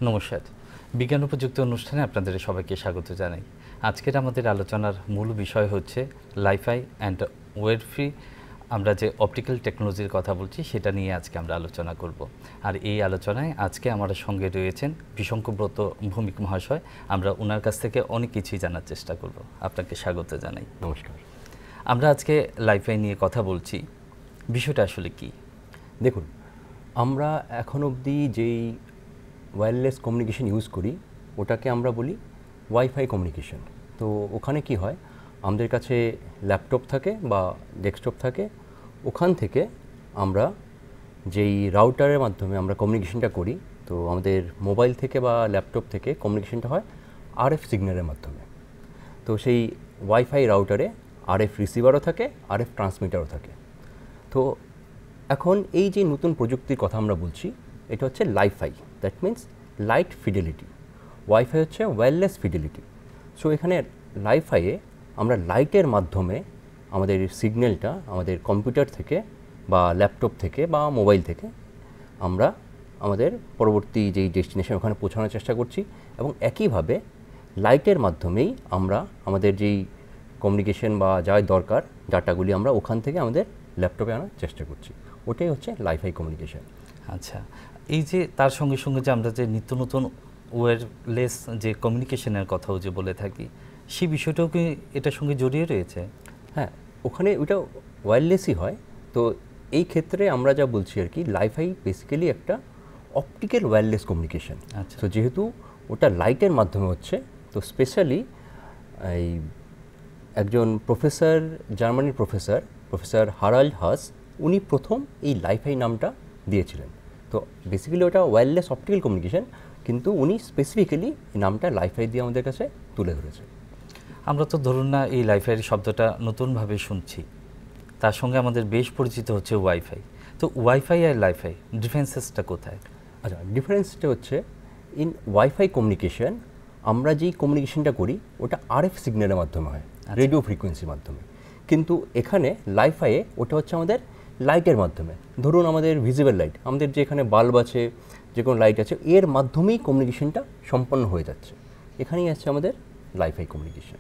নমস্কার। বিজ্ঞান ও প্রযুক্তি অনুষ্ঠানে আপনাদের সবাইকে স্বাগত জানাই। আজকের আমাদের আলোচনার মূল বিষয় হচ্ছে লাইফাই অ্যান্ড ওয়্যার ফ্রি। আমরা যে অপটিক্যাল টেকনোলজির কথা বলছি সেটা নিয়ে আজকে আমরা আলোচনা করব। আর এই আলোচনায় আজকে আমাদের সঙ্গে রয়েছেন বিশঙ্কব্রত ভৌমিক মহাশয়। আমরা ওনার কাছ থেকে অনেক কিছুই জানার চেষ্টা করব। আপনাকে স্বাগত জানাই। নমস্কার। আমরা আজকে লাইফাই নিয়ে কথা বলছি, বিষয়টা আসলে কি? দেখুন, আমরা এখন অবধি যেই ওয়্যারলেস কমিউনিকেশন ইউজ করি ওটাকে আমরা বলি ওয়াইফাই কমিউনিকেশন। তো ওখানে কি হয়, আমাদের কাছে ল্যাপটপ থাকে বা ডেস্কটপ থাকে, ওখান থেকে আমরা যেই রাউটারের মাধ্যমে আমরা কমিউনিকেশনটা করি, তো আমাদের মোবাইল থেকে বা ল্যাপটপ থেকে কমিউনিকেশনটা হয় আরএফ সিগন্যালের মাধ্যমে। তো সেই ওয়াইফাই রাউটারে আরএফ রিসিভারও থাকে, আরএফ ট্রান্সমিটারও থাকে। তো এখন এই যে নতুন প্রযুক্তির কথা আমরা বলছি, এটা হচ্ছে life high, that means light fidelity. Wifi হচ্ছে ওয়্যারলেস ফিডেলিটি। সো এখানে লাইফাইয়ে আমরা লাইটের মাধ্যমে আমাদের সিগন্যালটা আমাদের কম্পিউটার থেকে বা ল্যাপটপ থেকে বা মোবাইল থেকে আমরা আমাদের পরবর্তী যেই ডেস্টিনেশন ওখানে পৌঁছানোর চেষ্টা করছি, এবং একইভাবে লাইটের মাধ্যমেই আমরা আমাদের যেই কমিউনিকেশন বা যা দরকার ডাটাগুলি আমরা ওখান থেকে আমাদের ল্যাপটপে আনার চেষ্টা করছি। ওটাই হচ্ছে লাইফাই কমিউনিকেশন। আচ্ছা, এই যে তার সঙ্গে সঙ্গে যে আমরা যে নিত্য নতুন ওয়্যারলেস যে কমিউনিকেশনের কথাও যে বলে থাকি, সেই বিষয়টাও কি এটার সঙ্গে জড়িয়ে রয়েছে? হ্যাঁ, ওখানে ওইটা ওয়্যারলেসই হয়। তো এই ক্ষেত্রে আমরা যা বলছি আর কি, লাইফাই বেসিক্যালি একটা অপটিক্যাল ওয়্যারলেস কমিউনিকেশন। আচ্ছা। তো যেহেতু ওটা লাইটের মাধ্যমে হচ্ছে, তো স্পেশালি এই একজন প্রফেসর, জার্মানির প্রফেসর হারাল্ড হাস, উনি প্রথম এই লাইফাই নামটা দিয়েছিলেন। তো বেসিক্যালি ওটা ওয়্যারলেস অপটিক্যাল কমিউনিকেশন, কিন্তু উনি স্পেসিফিক্যালি এই নামটা লাইফাই দিয়ে আমাদের কাছে তুলে ধরেছে। আমরা তো ধরুন না এই লাইফাই শব্দটা নতুনভাবে শুনছি, তার সঙ্গে আমাদের বেশ পরিচিত হচ্ছে ওয়াইফাই। তো ওয়াইফাই আর লাইফাই ডিফারেন্সেসটা কোথায়? আচ্ছা, ডিফারেন্সটা হচ্ছে ইন ওয়াইফাই কমিউনিকেশন আমরা যেই কমিউনিকেশনটা করি ওটা আরএফ সিগন্যালের মাধ্যমে হয়, রেডিও ফ্রিকোয়েন্সির মাধ্যমে। কিন্তু এখানে লাইফাইয়ে ওটা হচ্ছে আমাদের লাইটের মাধ্যমে। ধরুন আমাদের ভিজিবল লাইট, আমাদের যে এখানে বাল্ব আছে, যে কোনো লাইট আছে, এর মাধ্যমেই কমিউনিকেশনটা সম্পন্ন হয়ে যাচ্ছে। এখানেই আছে আমাদের লাইফাই কমিউনিকেশন।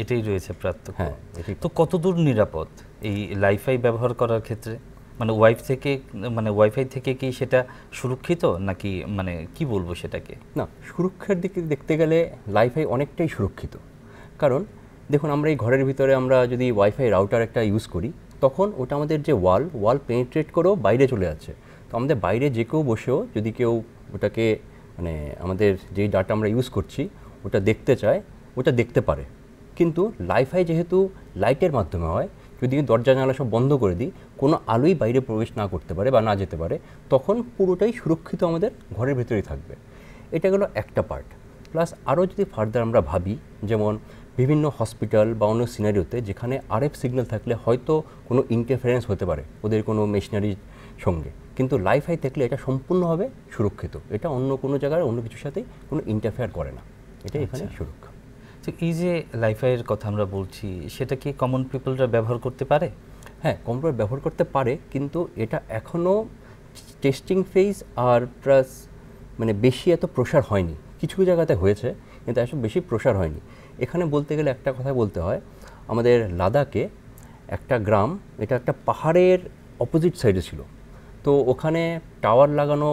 এটাই রয়েছে পার্থক্য। হ্যাঁ, এটাই। তো কতদূর নিরাপদ এই লাইফাই ব্যবহার করার ক্ষেত্রে? মানে ওয়াইফাই থেকে কি সেটা সুরক্ষিত, নাকি মানে কি বলবো সেটাকে? না, সুরক্ষার দিকে দেখতে গেলে লাইফাই অনেকটাই সুরক্ষিত। কারণ দেখুন, আমরা এই ঘরের ভিতরে আমরা যদি ওয়াইফাই রাউটার একটা ইউজ করি, তখন ওটা আমাদের যে ওয়াল পেনিট্রেট করেও বাইরে চলে যাচ্ছে। তো আমাদের বাইরে যে কেউ বসেও যদি কেউ ওটাকে মানে আমাদের যেই ডাটা আমরা ইউজ করছি ওটা দেখতে চায়, ওটা দেখতে পারে। কিন্তু লাইফাই যেহেতু লাইটের মাধ্যমে হয়, যদি দরজা জানালা সব বন্ধ করে দিই, কোনো আলোই বাইরে প্রবেশ না করতে পারে বা না যেতে পারে, তখন পুরোটাই সুরক্ষিত আমাদের ঘরের ভেতরেই থাকবে। এটা গেলো একটা পার্ট। প্লাস আরও যদি ফার্দার আমরা ভাবি, যেমন বিভিন্ন হসপিটাল বা অন্য সিনারিওতে যেখানে আরএফ সিগন্যাল থাকলে হয়তো কোনো ইন্টারফারেন্স হতে পারে ওদের কোনো মেশিনারির সঙ্গে, কিন্তু লাইফাই থাকলে এটা সম্পূর্ণভাবে সুরক্ষিত। এটা অন্য কোনো জায়গায় অন্য কিছুর সাথে কোনো ইন্টারফেয়ার করে না। এটা এখানে সুরক্ষা। তো এই যে লাইফাইয়ের কথা আমরা বলছি, সেটা কি কমন পিপলরা ব্যবহার করতে পারে? হ্যাঁ, কম্পিউটার ব্যবহার করতে পারে, কিন্তু এটা এখনও টেস্টিং ফেজ আর প্লাস মানে বেশি এত প্রসার হয়নি। কিছু জায়গাতে হয়েছে, কিন্তু এসব বেশি প্রসার হয়নি। এখানে বলতে গেলে একটা কথা বলতে হয়, আমাদের লাদাখে একটা গ্রাম, এটা একটা পাহাড়ের অপোজিট সাইডে ছিল। তো ওখানে টাওয়ার লাগানো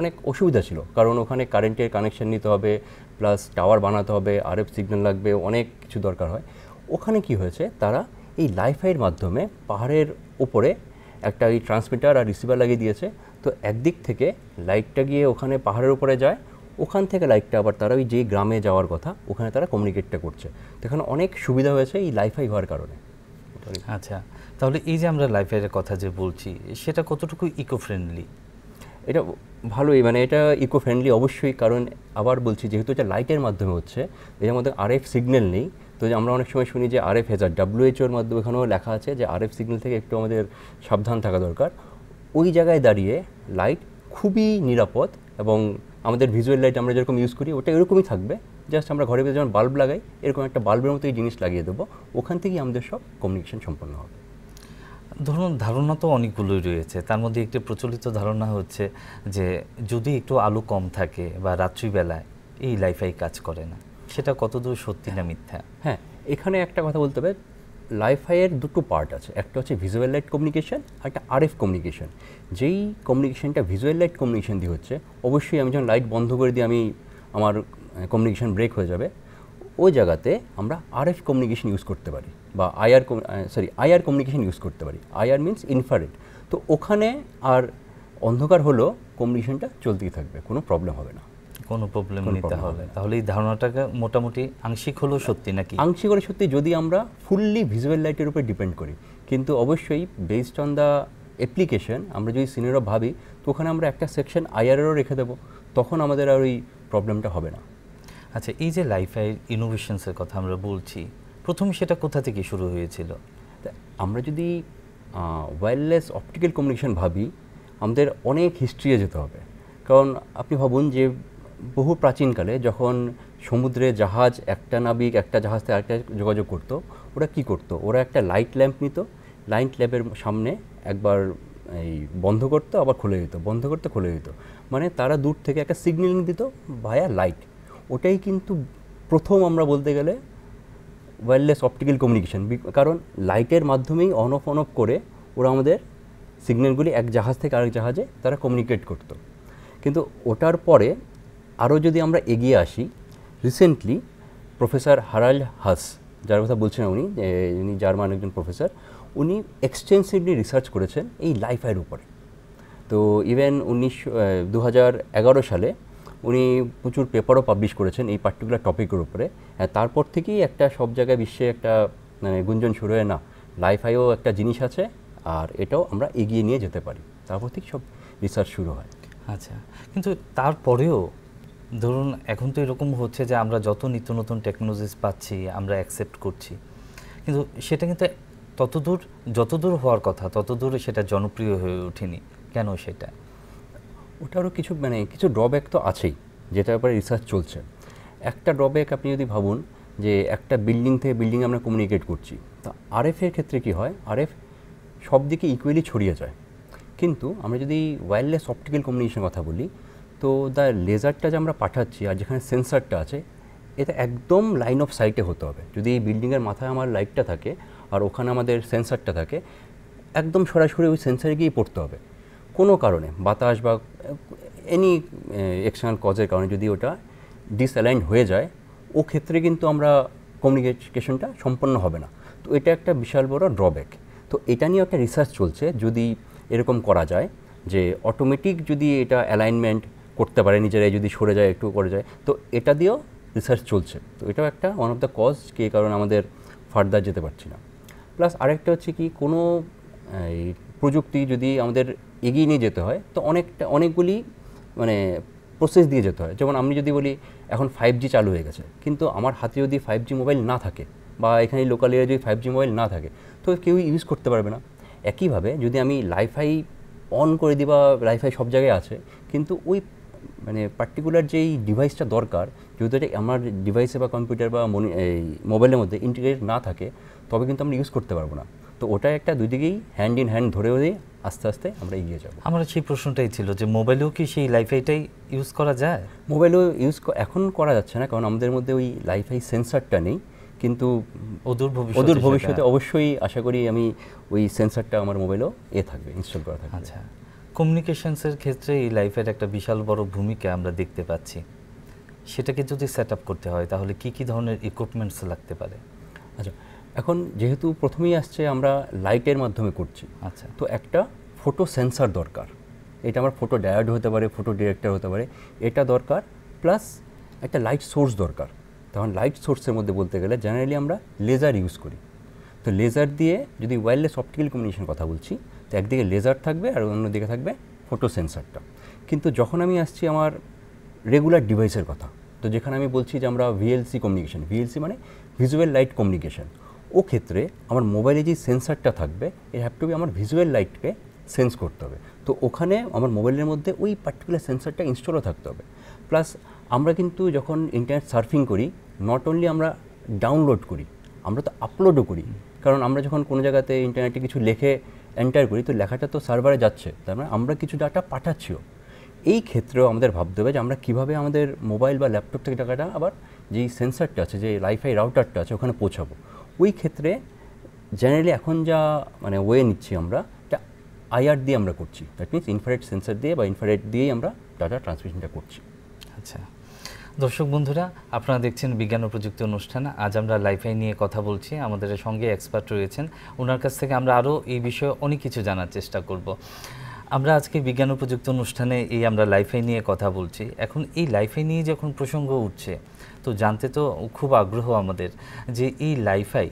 অনেক অসুবিধা ছিল, কারণ ওখানে কারেন্টের কানেকশন নিতে হবে, প্লাস টাওয়ার বানাতে হবে, আরএফ সিগন্যাল লাগবে, অনেক কিছু দরকার হয়। ওখানে কি হয়েছে, তারা এই লাইফাইয়ের মাধ্যমে পাহাড়ের উপরে একটা এই ট্রান্সমিটার আর রিসিভার লাগিয়ে দিয়েছে। তো একদিক থেকে লাইটটা গিয়ে ওখানে পাহাড়ের উপরে যায়, ওখান থেকে লাইটটা আবার তারা ওই যে গ্রামে যাওয়ার কথা ওখানে তারা কমিউনিকেটটা করছে। তো এখানে অনেক সুবিধা হয়েছে এই লাইফাই হওয়ার কারণে। আচ্ছা, তাহলে এই যে আমরা লাইফাইয়ের কথা যে বলছি, সেটা কতটুকু ইকো ফ্রেন্ডলি? এটা ভালোই, মানে এটা ইকো ফ্রেন্ডলি অবশ্যই। কারণ আবার বলছি, যেহেতু এটা লাইটের মাধ্যমে হচ্ছে, এর মধ্যে আরএফ সিগন্যাল নেই। তো আমরা অনেক সময় শুনি যে আরএফ হ্যাজার্ড, ডাব্লিউএইচওর মাধ্যমে এখানেও লেখা আছে যে আরএফ সিগন্যাল থেকে একটু আমাদের সাবধান থাকা দরকার। ওই জায়গায় দাঁড়িয়ে লাইট খুবই নিরাপদ, এবং আমাদের ভিজুয়াল লাইট আমরা যেরকম ইউজ করি ওটা এরকমই থাকবে। জাস্ট আমরা ঘরের ভিতরে যেমন বাল্ব লাগাই, এরকম একটা বাল্বের মতো এই জিনিস লাগিয়ে দেবো, ওখান থেকেই আমাদের সব কমিউনিকেশন সম্পন্ন হবে। ধরুন ধারণা তো অনেকগুলোই রয়েছে, তার মধ্যে একটি প্রচলিত ধারণা হচ্ছে যে যদি একটু আলো কম থাকে বা রাত্রিবেলায় এই লাইফাই কাজ করে না, সেটা কতদূর সত্যি না মিথ্যা? হ্যাঁ, এখানে একটা কথা বলতে হবে, লাইফাইয়ের দুটো পার্ট আছে, একটা হচ্ছে ভিজুয়াল লাইট কমিউনিকেশন আর একটা আরএফ কমিউনিকেশন। যেই কমিউনিকেশনটা ভিজুয়াল লাইট কমিউনিকেশন দিয়ে হচ্ছে, অবশ্যই আমি যখন লাইট বন্ধ করে দিয়ে আমার কমিউনিকেশন ব্রেক হয়ে যাবে, ওই জায়গাতে আমরা আরএফ কমিউনিকেশন ইউজ করতে পারি বা আইআর কমিউনিকেশন ইউজ করতে পারি। IR means infrared. তো ওখানে আর অন্ধকার হলেও কমিউনিকেশনটা চলতেই থাকবে, কোনো প্রবলেম হবে না। কোনো প্রবলেম নেই তাহলে? তাহলে এই ধারণাটাকে মোটামুটি আংশিক হলেও সত্যি নাকি? আংশিক হলে সত্যি যদি আমরা ফুললি ভিজুয়াল লাইটের উপর ডিপেন্ড করি, কিন্তু অবশ্যই বেসড অন দ্য অ্যাপ্লিকেশন আমরা যদি সিনিয়ররা ভাবি, তো ওখানে আমরা একটা সেকশন আইআরও রেখে দেবো, তখন আমাদের আর ওই প্রবলেমটা হবে না। আচ্ছা, এই যে লাইফাই ইনোভেশনসের কথা আমরা বলছি, প্রথম সেটা কোথা থেকে শুরু হয়েছিল? আমরা যদি ওয়্যারলেস অপটিক্যাল কমিউনিকেশন ভাবি, আমাদের অনেক হিস্ট্রিয়ে যেতে হবে। কারণ আপনি ভাবুন যে বহু প্রাচীনকালে যখন সমুদ্রে জাহাজ, একটা নাবিক একটা জাহাজ থেকে আরেকটা যোগাযোগ করতো, ওরা কী করতো? ওরা একটা লাইট ল্যাম্প নিত, লাইট ল্যাম্পের সামনে একবার এই বন্ধ করতো, আবার খুলে দিত, বন্ধ করতে খুলে দিত, মানে তারা দূর থেকে একটা সিগন্যালিং দিত ভায়া লাইট। ওটাই কিন্তু প্রথম আমরা বলতে গেলে ওয়্যারলেস অপটিক্যাল কমিউনিকেশন, কারণ লাইটের মাধ্যমেই অন অফ করে ওরা আমাদের সিগন্যালগুলি এক জাহাজ থেকে আরেক জাহাজে তারা কমিউনিকেট করতো। কিন্তু ওটার পরে আরও যদি আমরা এগিয়ে আসি, রিসেন্টলি প্রফেসর হারাল্ড হাস, যার কথা বলছেন উনি জার্মান একজন প্রফেসর, উনি এক্সটেন্সিভলি রিসার্চ করেছেন এই লাইফাইয়ের উপরে। তো ইভেন 2011 সালে উনি প্রচুর পেপারও পাবলিশ করেছেন এই পার্টিকুলার টপিকের উপরে। তারপর থেকেই একটা সব জায়গায় বিশ্বে একটা মানে গুঞ্জন শুরু হয়, না লাইফাইও একটা জিনিস আছে আর এটাও আমরা এগিয়ে নিয়ে যেতে পারি, তারপর থেকে সব রিসার্চ শুরু হয়। আচ্ছা, কিন্তু তারপরেও ধরুন এখন তো এরকম হচ্ছে যে আমরা যত নিত্য নতুন টেকনোলজিস পাচ্ছি আমরা অ্যাকসেপ্ট করছি, কিন্তু সেটা কিন্তু যতদূর হওয়ার কথা ততদূর সেটা জনপ্রিয় হয়ে ওঠেনি কেন? সেটা ওটারও কিছু ড্রব্যাক তো আছেই, যেটার ব্যাপারে রিসার্চ চলছে। একটা ড্রব্যাক আপনি যদি ভাবুন যে একটা বিল্ডিং থেকে বিল্ডিংয়ে আমরা কমিউনিকেট করছি, তো আরএফের ক্ষেত্রে কি হয়, আরএফ সব দিকে ইকুয়ালি ছড়িয়ে যায়। কিন্তু আমরা যদি ওয়্যারলেস অপটিক্যাল কমিউনিকেশনের কথা বলি, তো দ্য লেজারটা যে আমরা পাঠাচ্ছি আর যেখানে সেন্সারটা আছে, এটা একদম লাইন অফ সাইটে হতে হবে। যদি এই বিল্ডিংয়ের মাথায় আমার লাইটটা থাকে আর ওখানে আমাদের সেন্সারটা থাকে, একদম সরাসরি ওই সেন্সারে গিয়েই পড়তে হবে। কোনো কারণে বাতাস বা এনি এক্সটার্নাল কজের কারণে যদি ওটা ডিসঅ্যালাইন্ড হয়ে যায়, ও ক্ষেত্রে কিন্তু আমরা কমিউনিকেশনটা সম্পন্ন হবে না। তো এটা একটা বিশাল বড় ড্রব্যাক। তো এটা নিয়ে একটা রিসার্চ চলছে, যদি এরকম করা যায় যে অটোমেটিক যদি এটা অ্যালাইনমেন্ট করতে পারে, নিজেরাই যদি সরে যায় একটু করে যায়, তো এটা দিয়েও রিসার্চ চলছে। তো এটাও একটা ওয়ান অফ দ্য কজ কে কারণে আমাদের ফার্দার যেতে পারছি না। প্লাস আরেকটা হচ্ছে কি, কোনো এই প্রযুক্তি যদি আমাদের এগিয়ে নিয়ে যেতে হয়, তো অনেকগুলি প্রসেস দিয়ে যেতে হয়। যেমন আমি যদি বলি এখন 5G চালু হয়ে গেছে, কিন্তু আমার হাতে যদি 5G মোবাইল না থাকে বা এখানে লোকাল এরিয়া যদি 5G মোবাইল না থাকে, তো কেউ ইউজ করতে পারবে না। একইভাবে যদি আমি লাইফাই অন করে দিই বা লাইফাই সব জায়গায় আছে, কিন্তু ওই পার্টিকুলার যেই ডিভাইসটা দরকার, যদি এটা আমার ডিভাইসে বা কম্পিউটার বা এই মোবাইলের মধ্যে ইন্টিগ্রেট না থাকে, তবে কিন্তু আমরা ইউজ করতে পারবো না। তো ওটা একটা দুই দিকেই হ্যান্ড ইন হ্যান্ড ধরে দিয়ে আস্তে আস্তে আমরা এগিয়ে যাব। আমার সেই প্রশ্নটাই ছিল যে মোবাইলেও কি সেই লাইফাইটাই ইউজ করা যায়? মোবাইলেও এখন করা যাচ্ছে না, কারণ আমাদের মধ্যে ওই লাইফাই সেন্সারটা নেই, কিন্তু অদূর ভবিষ্যতে অবশ্যই আশা করি আমি ওই সেন্সারটা আমার মোবাইলেও থাকবে, ইনস্টল করা থাকবে। আচ্ছা, কমিউনিকেশনসের ক্ষেত্রে এই লাইফের একটা বিশাল বড় ভূমিকা আমরা দেখতে পাচ্ছি। সেটাকে যদি সেট আপ করতে হয় তাহলে কি কি ধরনের ইকুইপমেন্টস লাগতে পারে? আচ্ছা, এখন যেহেতু প্রথমেই আসছে আমরা লাইটের মাধ্যমে করছি, আচ্ছা, তো একটা ফটো সেন্সার দরকার। এটা আমার ফটো ডায়োড হতে পারে, ফটো ডিরেক্টর হতে পারে, এটা দরকার। প্লাস একটা লাইট সোর্স দরকার। তখন লাইট সোর্সের মধ্যে বলতে গেলে জেনারেলি আমরা লেজার ইউজ করি। তো লেজার দিয়ে যদি ওয়্যারলেস অপটিক্যাল কমিউনিকেশন কথা বলছি, তো একদিকে লেজার থাকবে আর অন্যদিকে থাকবে ফটো সেন্সারটা। কিন্তু যখন আমি আসছি আমার রেগুলার ডিভাইসের কথা, তো যেখানে আমি বলছি যে আমরা ভিএলসি কমিউনিকেশন, ভিএলসি মানে ভিজুয়াল লাইট কমিউনিকেশন, ও ক্ষেত্রে আমার মোবাইলে যে সেন্সারটা থাকবে, এ হ্যাভ টু বি আমার ভিজুয়াল লাইটকে সেন্স করতে হবে। তো ওখানে আমার মোবাইলের মধ্যে ওই পার্টিকুলার সেন্সারটা ইনস্টলও থাকতে হবে। প্লাস আমরা কিন্তু যখন ইন্টারনেট সার্ফিং করি, নট অনলি আমরা ডাউনলোড করি, আমরা তো আপলোডও করি। কারণ আমরা যখন কোনো জায়গাতে ইন্টারনেটে কিছু লিখে এন্টার করি, তো লেখাটা তো সার্ভারে যাচ্ছে, তার মানে আমরা কিছু ডাটা পাঠাচ্ছিও। এই ক্ষেত্রেও আমাদের ভাবতে হবে যে আমরা কীভাবে আমাদের মোবাইল বা ল্যাপটপ থেকে টাকাটা আবার যেই সেন্সারটা আছে, যে লাইফাই রাউটারটা আছে, ওখানে পৌঁছাবো। ওই ক্ষেত্রে জেনারেলি এখন যা মানে ওয়ে নিচ্ছি আমরা, এটা আইআর দিয়ে আমরা করছি, দ্যাট মিনস ইনফ্রারেড সেন্সার দিয়ে বা ইনফ্রারেড দিয়েই আমরা ডাটা ট্রান্সমিশনটা করছি। আচ্ছা, দর্শক বন্ধুরা, আপনারা দেখছেন বিজ্ঞান ও প্রযুক্তি অনুষ্ঠান। আজ আমরা লাইফাই নিয়ে কথা বলছি। আমাদের সঙ্গে এক্সপার্ট রয়েছেন, ওনার কাছ থেকে আমরা আরও এই বিষয়ে অনেক কিছু জানার চেষ্টা করব। আমরা আজকে বিজ্ঞান ও প্রযুক্তি অনুষ্ঠানে আমরা লাইফাই নিয়ে কথা বলছি। এখন এই লাইফাই নিয়ে যখন প্রসঙ্গ উঠছে, তো জানতে তো খুব আগ্রহ আমাদের যে এই লাইফাই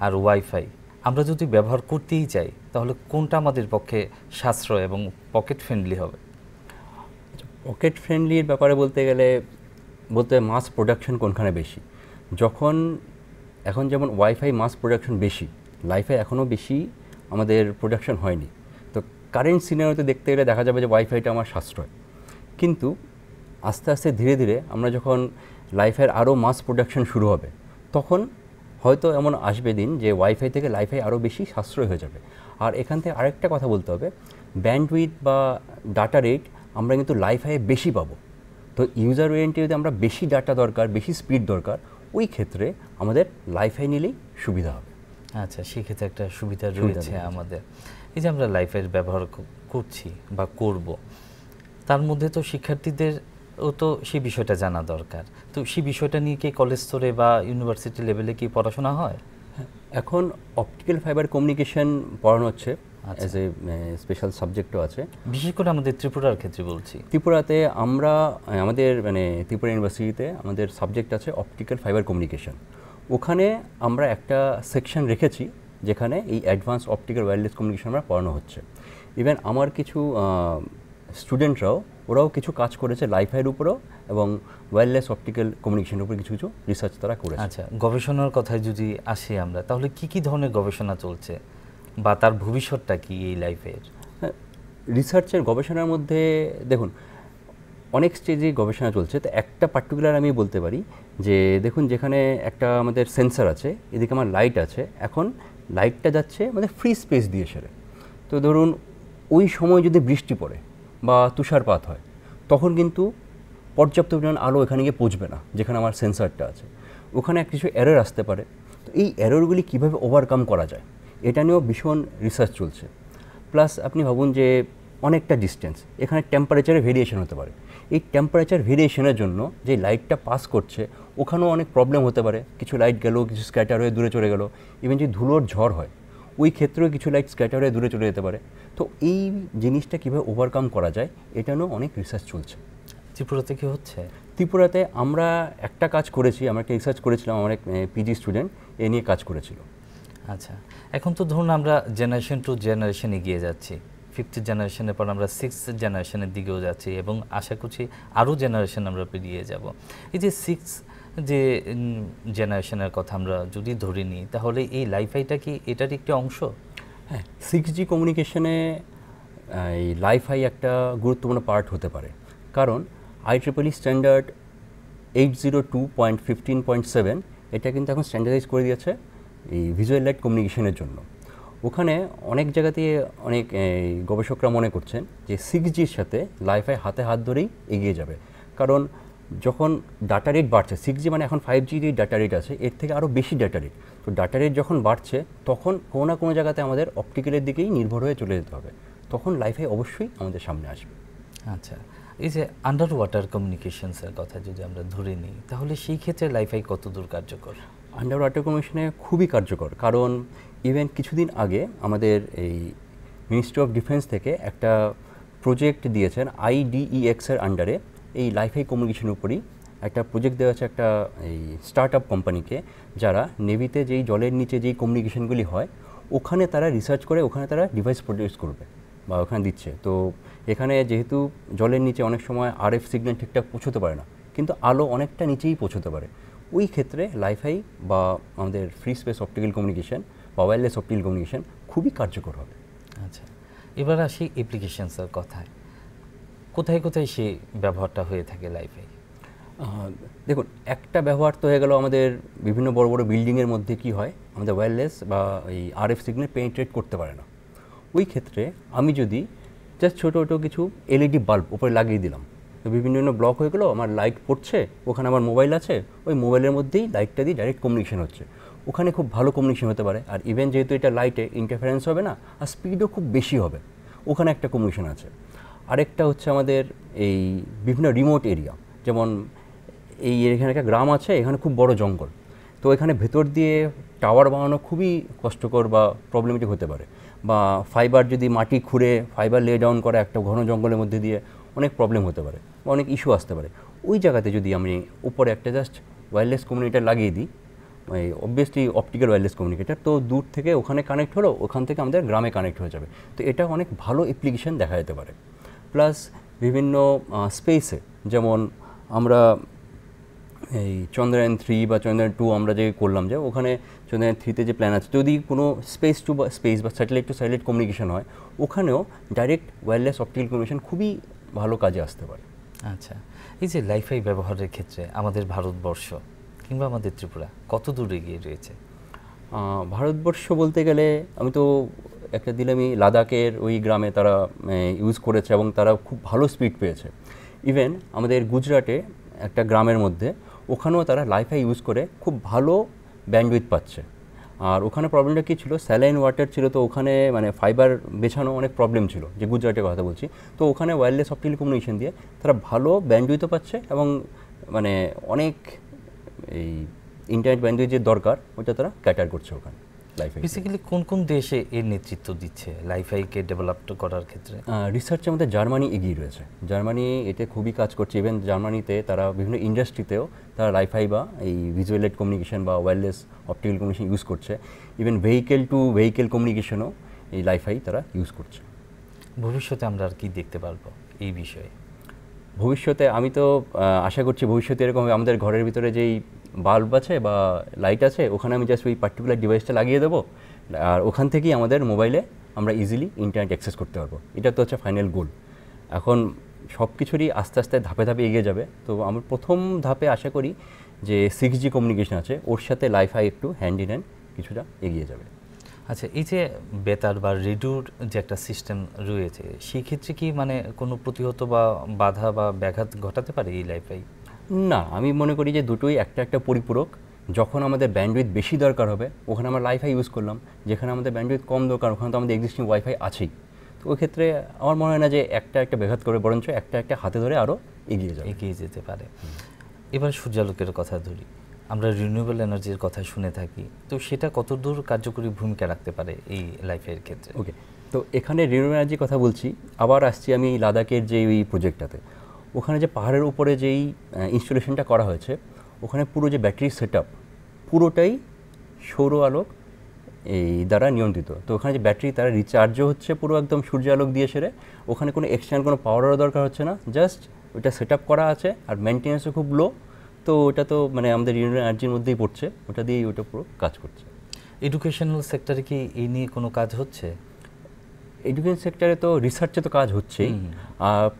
আর ওয়াইফাই আমরা যদি ব্যবহার করতেই চাই, তাহলে কোনটা আমাদের পক্ষে সাশ্রয় এবং পকেট ফ্রেন্ডলি হবে? পকেট ফ্রেন্ডলির ব্যাপারে বলতে গেলে মাস প্রোডাকশন কোনখানে বেশি। এখন যেমন ওয়াইফাই মাস প্রোডাকশন বেশি, লাইফাই এখনও বেশি আমাদের প্রোডাকশন হয়নি। তো কারেন্ট সিনারিওতে দেখতে গেলে দেখা যাবে যে ওয়াইফাইটা আমার সাশ্রয়, কিন্তু আস্তে আস্তে ধীরে ধীরে আমরা যখন লাইফাইয়ের আরও মাস প্রোডাকশন শুরু হবে, তখন হয়তো এমন আসবে দিন যে ওয়াইফাই থেকে লাইফাই আরও বেশি সাশ্রয় হয়ে যাবে। আর এখান থেকে আরেকটা কথা বলতে হবে, ব্যান্ডউইথ বা ডাটা রেট আমরা কিন্তু লাইফাইয়ে বেশি পাবো। তো ইউজার ওরিয়েন্টে যদি আমরা বেশি ডাটা দরকার, বেশি স্পিড দরকার, ওই ক্ষেত্রে আমাদের লাইফাই নিলেই সুবিধা হবে। আচ্ছা, সেক্ষেত্রে একটা সুবিধা রয়েছে আমাদের। এই যে আমরা লাইফাইয়ের ব্যবহার করছি বা করব, তার মধ্যে তো শিক্ষার্থীদেরও তো সেই বিষয়টা জানা দরকার। তো সেই বিষয়টা নিয়ে কি কলেজ স্তরে বা ইউনিভার্সিটি লেভেলে কি পড়াশোনা হয়? এখন অপটিক্যাল ফাইবার কমিউনিকেশন পড়ানো হচ্ছে, অ্যাজ এ স্পেশাল সাবজেক্টও আছে। বিশেষ করে আমাদের ত্রিপুরার ক্ষেত্রে বলছি। ত্রিপুরাতে আমাদের ত্রিপুরা ইউনিভার্সিটিতে আমাদের সাবজেক্ট আছে অপটিক্যাল ফাইবার কমিউনিকেশন। ওখানে আমরা একটা সেকশন রেখেছি যেখানে এই অ্যাডভান্স অপটিক্যাল ওয়্যারলেস কমিউনিকেশন আমরা পড়ানো হচ্ছে। ইভেন আমার কিছু ওরাও কিছু কাজ করেছে লাইফাইয়ের উপরেও, এবং ওয়্যারলেস অপটিক্যাল কমিউনিকেশনের উপরে কিছু রিসার্চ তারা করেছে। আচ্ছা, গবেষণার কথায় যদি আসি আমরা, তাহলে কি ধরনের গবেষণা চলছে বা তার ভবিষ্যৎটা কি এই লাইফের? রিসার্চের গবেষণার মধ্যে দেখুন অনেক স্টেজে গবেষণা চলছে। তো একটা পার্টিকুলার আমি বলতে পারি যে দেখুন, যেখানে একটা আমাদের সেন্সার আছে, এদিকে আমার লাইট আছে, এখন লাইটটা যাচ্ছে আমাদের ফ্রি স্পেস দিয়ে সেরে। তো ধরুন ওই সময় যদি বৃষ্টি পড়ে বা তুষারপাত হয়, তখন কিন্তু পর্যাপ্ত পরিমাণ আলো এখানে গিয়ে পৌঁছবে না যেখানে আমার সেন্সারটা আছে, ওখানে কিছু এরর আসতে পারে। তো এই এররগুলি কীভাবে ওভারকাম করা যায়, এটা নিয়েও ভীষণ রিসার্চ চলছে। প্লাস আপনি ভাবুন যে অনেকটা ডিস্টেন্স, এখানে টেম্পারেচারে ভেরিয়েশন হতে পারে। এই টেম্পারেচার ভেরিয়েশনের জন্য যে লাইটটা পাস করছে ওখানেও অনেক প্রবলেম হতে পারে। কিছু লাইট গেল, কিছু স্ক্যাটার হয়ে দূরে চলে গেল। ইভেন যদি ধুলোর ঝড় হয়, ওই ক্ষেত্রেও কিছু লাইট স্ক্যাটার হয়ে দূরে চলে যেতে পারে। তো এই জিনিসটা কীভাবে ওভারকাম করা যায়, এটা নিয়েও অনেক রিসার্চ চলছে। ত্রিপুরাতে কি হচ্ছে? ত্রিপুরাতে আমরা একটা কাজ করেছি, আমরা একটা রিসার্চ করেছিলাম, আমার এক পিজি স্টুডেন্ট এ নিয়ে কাজ করেছিল। আচ্ছা, এখন তো ধরুন আমরা জেনারেশন টু জেনারেশন এগিয়ে যাচ্ছি, 5th জেনারেশনের পর আমরা 6th জেনারেশনের দিকেও যাচ্ছি এবং আশা করছি আরও জেনারেশন আমরা পেরিয়ে যাব। এই যে 6th জেনারেশনের কথা আমরা যদি ধরে নিই, তাহলে এই লাইফাইটা কি এটার একটি অংশ? হ্যাঁ, 6G কমিউনিকেশনে এই লাইফাই একটা গুরুত্বপূর্ণ পার্ট হতে পারে, কারণ IEEE স্ট্যান্ডার্ড 802.15.7 এটা কিন্তু এখন স্ট্যান্ডার্ডাইজ করে দিয়েছে এই ভিজুয়াল লাইট কমিউনিকেশনের জন্য। ওখানে অনেক জায়গাতে অনেক গবেষকরা মনে করছেন যে 6Gর সাথে লাইফাই হাতে হাত ধরেই এগিয়ে যাবে, কারণ যখন ডাটা রেট বাড়ছে, 6G মানে এখন 5G যে ডাটা রেট আছে এর থেকে আরও বেশি ডাটা রেট। তো ডাটা রেট যখন বাড়ছে, তখন কোনো না কোনো জায়গাতে আমাদের অপটিক্যালের দিকেই নির্ভর হয়ে চলে যেতে হবে, তখন লাইফাই অবশ্যই আমাদের সামনে আসবে। আচ্ছা, এই যে আন্ডার ওয়াটার কমিউনিকেশনসের কথা যদি আমরা ধরে নিই, তাহলে সেই ক্ষেত্রে লাইফাই কতদূর কার্যকর? আন্ডার ওয়াটার কমিউনিকেশনে খুবই কার্যকর, কারণ ইভেন কিছুদিন আগে আমাদের এই মিনিস্ট্রি অফ ডিফেন্স থেকে একটা প্রজেক্ট দিয়েছেন IDEX-এর আন্ডারে, এই লাইফাই কমিউনিকেশনের উপরই একটা প্রজেক্ট দেওয়া আছে একটা এই স্টার্ট আপ কোম্পানিকে, যারা নেভিতে যেই জলের নিচে যেই কমিউনিকেশনগুলি হয় ওখানে তারা রিসার্চ করে ওখানে তারা ডিভাইস প্রডিউস করবে বা ওখানে দিচ্ছে। তো এখানে যেহেতু জলের নিচে অনেক সময় RF সিগন্যাল ঠিকঠাক পৌঁছতে পারে না, কিন্তু আলো অনেকটা নিচেই পৌঁছতে পারে, ওই ক্ষেত্রে লাইফাই বা আমাদের ফ্রি স্পেস অপটিক্যাল কমিউনিকেশন বা ওয়্যারলেস অপটিক্যাল কমিউনিকেশন খুবই কার্যকর হবে। আচ্ছা, এবার আসি অ্যাপ্লিকেশনসের কথায়। কোথায় কোথায় সেই ব্যবহারটা হয়ে থাকে লাইফাই? দেখুন, একটা ব্যবহার তো হয়ে গেল আমাদের বিভিন্ন বড় বড় বিল্ডিংয়ের মধ্যে কি হয়, আমাদের ওয়্যারলেস বা এই RF সিগন্যাল পেনিট্রেট করতে পারে না, ওই ক্ষেত্রে আমি যদি জাস্ট ছোটো ছোটো কিছু এলইডি বাল্ব উপরে লাগিয়ে দিলাম, তো বিভিন্ন ব্লক হয়ে গেলো, আমার লাইট পড়ছে, ওখানে আমার মোবাইল আছে, ওই মোবাইলের মধ্যেই লাইটটা দিয়ে ডাইরেক্ট কমিউনিকেশন হচ্ছে, ওখানে খুব ভালো কমিউনিকেশন হতে পারে। আর ইভেন যেহেতু এটা লাইটে ইন্টারফারেন্স হবে না, আর স্পিডও খুব বেশি হবে, ওখানে একটা কমিউনিকেশন আছে। আরেকটা হচ্ছে আমাদের এই বিভিন্ন রিমোট এরিয়া, যেমন এই এখানে একটা গ্রাম আছে, এখানে খুব বড় জঙ্গল, তো এখানে ভেতর দিয়ে টাওয়ার বানানো খুবই কষ্টকর বা প্রবলেমেটিক হতে পারে, বা ফাইবার যদি মাটি খুঁড়ে ফাইবার লে ডাউন করা একটা ঘন জঙ্গলের মধ্যে দিয়ে অনেক প্রবলেম হতে পারে বা অনেক ইস্যু আসতে পারে। ওই জায়গাতে যদি আমি উপরে একটা জাস্ট ওয়্যারলেস কমিউনিকেটর লাগিয়ে দিই, অবভিয়াসলি অপটিক্যাল ওয়্যারলেস কমিউনিকেটর, তো দূর থেকে ওখানে কানেক্ট হলো, ওখান থেকে আমাদের গ্রামে কানেক্ট হয়ে যাবে। তো এটা অনেক ভালো অ্যাপ্লিকেশন দেখা যেতে পারে। প্লাস বিভিন্ন স্পেসে, যেমন আমরা এই চন্দ্রায়ন 3 বা চন্দ্রায়ন 2 আমরা যে করলাম, যে ওখানে চন্দ্রায়ন 3তে যে প্ল্যান আছে, যদি কোনো স্পেস টু বা স্যাটেলাইট টু স্যাটেলাইট কমিউনিকেশন হয়, ওখানেও ডাইরেক্ট ওয়্যারলেস অপটিক্যাল কমিউনিকেশন খুবই ভালো কাজে আসতে পারে। আচ্ছা, এই যে লাইফাই ব্যবহারের ক্ষেত্রে আমাদের ভারতবর্ষ কিংবা আমাদের ত্রিপুরা কত দূর এগিয়ে রয়েছে? ভারতবর্ষ বলতে গেলে আমি তো একটা দিলামই, লাদাখের ওই গ্রামে তারা ইউজ করেছে এবং তারা খুব ভালো স্পিড পেয়েছে। ইভেন আমাদের গুজরাটে একটা গ্রামের মধ্যে, ওখানেও তারা লাইফাই ইউজ করে খুব ভালো ব্যান্ডউইথ পাচ্ছে। আর ওখানে প্রবলেমটা কী ছিল, স্যালাইন ওয়াটার ছিল, তো ওখানে মানে ফাইবার বেছানো অনেক প্রবলেম ছিল, যে গুজরাটের কথা বলছি। তো ওখানে ওয়্যারলেস অপটিক্যাল কমিউনিকেশন দিয়ে তারা ভালো ব্যান্ডউইথও পাচ্ছে এবং মানে অনেক এই ইন্টারনেট ব্যান্ডউইথ যে দরকার ওটা তারা ক্যাটার করছে ওখানে লাইফাই। বেসিক্যালি কোন কোন দেশে এর নেতৃত্ব দিচ্ছে লাইফাইকে ডেভেলপ করার ক্ষেত্রে? রিসার্চে আমাদের জার্মানি এগিয়ে রয়েছে, জার্মানি এতে খুবই কাজ করছে। ইভেন জার্মানিতে তারা বিভিন্ন ইন্ডাস্ট্রিতেও তারা লাইফাই বা এই ভিজুয়াল লাইট কমিউনিকেশন বা ওয়্যারলেস অপটিক্যাল কমিউনিকেশন ইউজ করছে। ইভেন ভেহিকেল টু ভেহিকেল কমিউনিকেশনও এই লাইফাই তারা ইউজ করছে। ভবিষ্যতে আমরা আর কি দেখতে পারবো এই বিষয়ে? ভবিষ্যতে আমি তো আশা করছি ভবিষ্যতে এরকম হবে, আমাদের ঘরের ভিতরে যেই বাল্ব আছে বা লাইট আছে, ওখানে আমি জাস্ট ওই পার্টিকুলার ডিভাইসটা লাগিয়ে দেবো, আর ওখান থেকেই আমাদের মোবাইলে আমরা ইজিলি ইন্টারনেট অ্যাক্সেস করতে পারবো। এটা তো হচ্ছে ফাইনাল গোল। এখন সব কিছুরই আস্তে আস্তে ধাপে ধাপে এগিয়ে যাবে। তো আমার প্রথম ধাপে আশা করি যে 6G কমিউনিকেশন আছে, ওর সাথে লাইফাই একটু হ্যান্ড ইন হ্যান্ড কিছুটা এগিয়ে যাবে। আচ্ছা, এই যে বেতার বা রেডিওর যে একটা সিস্টেম রয়েছে, সেই ক্ষেত্রে কি মানে কোনো প্রতিহত বা বাধা বা ব্যাঘাত ঘটাতে পারে এই লাইফাই? না, আমি মনে করি যে দুটোই একটা একটা পরিপূরক। যখন আমাদের ব্যান্ডউইথ বেশি দরকার হবে, ওখানে আমরা লাইফাই ইউজ করলাম। যেখানে আমাদের ব্যান্ডউইথ কম দরকার, ওখানে তো আমাদের এক্সিস্টিং ওয়াইফাই আছেই। তো ওই ক্ষেত্রে আমার মনে হয় না যে একটা একটা ব্যাঘাত করে, বরঞ্চ একটা একটা হাতে ধরে আরও এগিয়ে যেতে পারে। এবার সূর্যালোকের কথা ধরি, আমরা রিনিউয়েবল এনার্জির কথা শুনে থাকি, তো সেটা কতদূর কার্যকরী ভূমিকা রাখতে পারে এই লাইফের ক্ষেত্রে? ওকে, তো এখানে রিনিউয়েবল এনার্জির কথা বলছি, আবার আসছি আমি লাদাখের যে ওই প্রজেক্টটাতে। ওখানে যে পাহাড়ের উপরে যেই ইনস্টলেশনটা করা হয়েছে, ওখানে পুরো যে ব্যাটারি সেট আপ পুরোটাই সৌর আলোক এই দ্বারা নিয়ন্ত্রিত। তো ওখানে যে ব্যাটারি তারা রিচার্জও হচ্ছে পুরো একদম সূর্য আলোক দিয়ে সেরে, ওখানে কোনো এক্সটার্নাল কোনো পাওয়ারেরও দরকার হচ্ছে না, জাস্ট ওইটা সেট আপ করা আছে। আর মেনটেন্যান্সও খুব লো, তো ওটা তো মানে আমাদের রিনিউয়েবল এনার্জির মধ্যেই পড়ছে, ওটা দিয়েই ওটা পুরো কাজ করছে। এডুকেশনাল সেক্টরে কি এই নিয়ে কোনো কাজ হচ্ছে? এডুকেশন সেক্টরে তো রিসার্চে তো কাজ হচ্ছেই,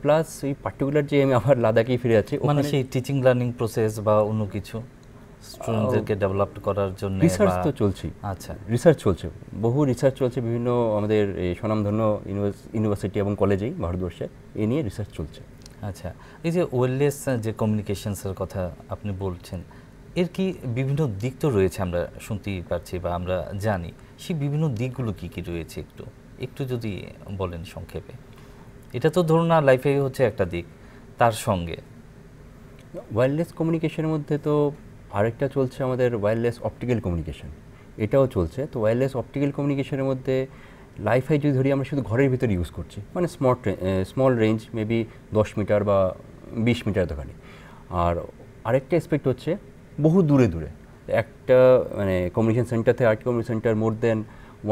প্লাস এই পার্টিকুলার যে আমি আবার লাদাখেই ফিরে যাচ্ছি, মানে সেই টিচিং লার্নিং প্রসেস বা অন্য কিছু স্টুডেন্টদেরকে ডেভেলপ করার জন্য রিসার্চ তো চলছেই। আচ্ছা, রিসার্চ চলছে, বহু রিসার্চ চলছে বিভিন্ন আমাদের এই স্বনামধন্য ইউনিভার্সিটি এবং কলেজেই ভারতবর্ষে এ নিয়ে রিসার্চ চলছে। আচ্ছা, এই যে ওয়্যারলেস যে কমিউনিকেশনসের কথা আপনি বলছেন, এর কি বিভিন্ন দিক তো রয়েছে, আমরা শুনতেই পারছি বা আমরা জানি, সেই বিভিন্ন দিকগুলো কি কি রয়েছে একটু যদি বলেন সংক্ষেপে। এটা তো ধরুন না লাইফে হচ্ছে একটা দিক, তার সঙ্গে ওয়্যারলেস কমিউনিকেশনের মধ্যে তো আরেকটা চলছে আমাদের ওয়্যারলেস অপটিক্যাল কমিউনিকেশন, এটাও চলছে। তো ওয়্যারলেস অপটিক্যাল কমিউনিকেশনের মধ্যে লাইফাই যদি ধরি আমরা শুধু ঘরের ভিতরে ইউজ করছি, মানে স্মল রেঞ্জ মেবি 10 মিটার বা 20 মিটার দোকানে। আর আরেকটা এসপেক্ট হচ্ছে বহু দূরে দূরে একটা মানে কমিউনিকেশন সেন্টার থেকে আরেকটা communication centre more than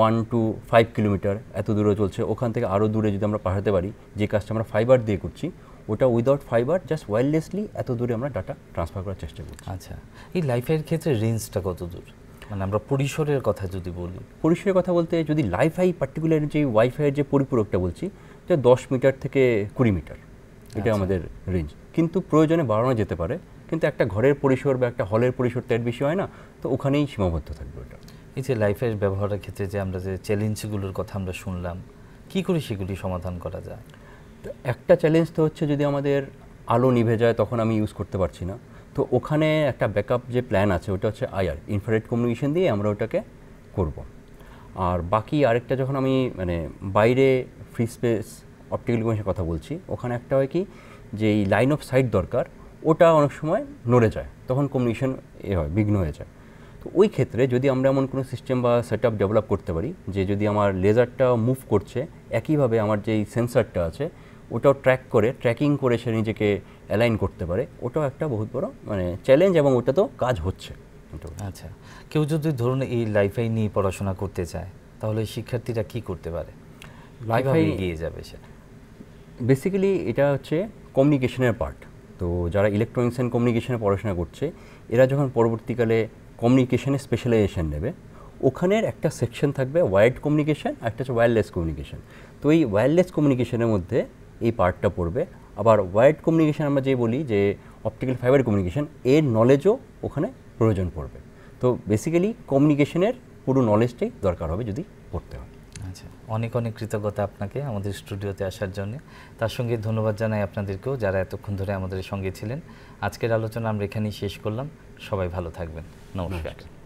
1 to 5 kilometre এত দূরে চলছে। ওখান থেকে আরও দূরে যদি আমরা পাঠাতে পারি, যে কাজটা আমরা ফাইবার দিয়ে করছি, ওটা উইদাউট ফাইবার জাস্ট ওয়্যারলেসলি এত দূরে আমরা ডাটা ট্রান্সফার করার চেষ্টা করছি। আচ্ছা, এই লাইফাইয়ের ক্ষেত্রে রেঞ্জটা কত দূর, মানে আমরা পরিসরের কথা যদি বলি? পরিসরের কথা বলতে যদি লাইফাই পার্টিকুলার যে ওয়াইফাইয়ের যে পরিপূরকটা বলছি, এটা 10 মিটার থেকে 20 মিটার, এটা আমাদের রেঞ্জ। কিন্তু প্রয়োজনে বাড়ানো যেতে পারে, কিন্তু একটা ঘরের পরিসর বা একটা হলের পরিসর তো এর বেশি হয় না, তো ওখানেই সীমাবদ্ধ থাকবে ওটা। এই যে লাইফের ব্যবহারের ক্ষেত্রে যে আমরা যে চ্যালেঞ্জগুলোর কথা আমরা শুনলাম, কি করে সেগুলি সমাধান করা যায়? তো একটা চ্যালেঞ্জ তো হচ্ছে যদি আমাদের আলো নিভে যায় তখন আমি ইউজ করতে পারছি না, তো ওখানে একটা ব্যাকআপ যে প্ল্যান আছে ওটা হচ্ছে আইআর, ইনফ্রারেড কমিউনিকেশন দিয়ে আমরা ওটাকে করব। আর বাকি আরেকটা যখন আমি মানে বাইরে ফ্রি স্পেস অপটিক্যাল কমিউনিকেশনের কথা বলছি, ওখানে একটা হয় কি যে এই লাইন অফ সাইট দরকার, ওটা অনেক সময় নড়ে যায়, তখন কমিউনিকেশন হয় বিঘ্ন হয়ে যায়। তো ওই ক্ষেত্রে যদি আমরা এমন কোনো সিস্টেম বা সেট আপ ডেভেলপ করতে পারি যে যদি আমার লেজারটা মুভ করছে একইভাবে আমার যেই সেন্সারটা আছে ওটাও ট্র্যাকিং করে সে নিজেকে অ্যালাইন করতে পারে, ওটাও একটা বহুত বড় মানে চ্যালেঞ্জ, এবং ওটা তো কাজ হচ্ছে। আচ্ছা, কেউ যদি ধরুন এই লাইফাই নিয়ে পড়াশোনা করতে চায় তাহলে শিক্ষার্থীরা কি করতে পারে, কিভাবে এগিয়ে যাবে সেটা? বেসিক্যালি এটা হচ্ছে কমিউনিকেশনের পার্ট। তো যারা ইলেকট্রনিক্স অ্যান্ড কমিউনিকেশনে পড়াশোনা করছে এরা যখন পরবর্তীকালে কমিউনিকেশনে স্পেশালাইজেশন নেবে, ওখানের একটা সেকশন থাকবে ওয়ার্ড কমিউনিকেশন, একটা হচ্ছে ওয়্যারলেস কমিউনিকেশন। তো এই ওয়্যারলেস কমিউনিকেশনের মধ্যে এই পার্টটা পড়বে। আবার ওয়ার্ড কমিউনিকেশন আমরা যে বলি যে অপটিক্যাল ফাইবার কমিউনিকেশন, এর নলেজও ওখানে প্রয়োজন পড়বে। তো বেসিক্যালি কমিউনিকেশনের পুরো নলেজটাই দরকার হবে যদি পড়তে হয়। আচ্ছা, অনেক অনেক কৃতজ্ঞতা আপনাকে আমাদের স্টুডিওতে আসার জন্য। তার সঙ্গে ধন্যবাদ জানাই আপনাদেরকেও যারা এতক্ষণ ধরে আমাদের সঙ্গে ছিলেন। আজকের আলোচনা আমরা এখানেই শেষ করলাম। সবাই ভালো থাকবেন। নমস্কার।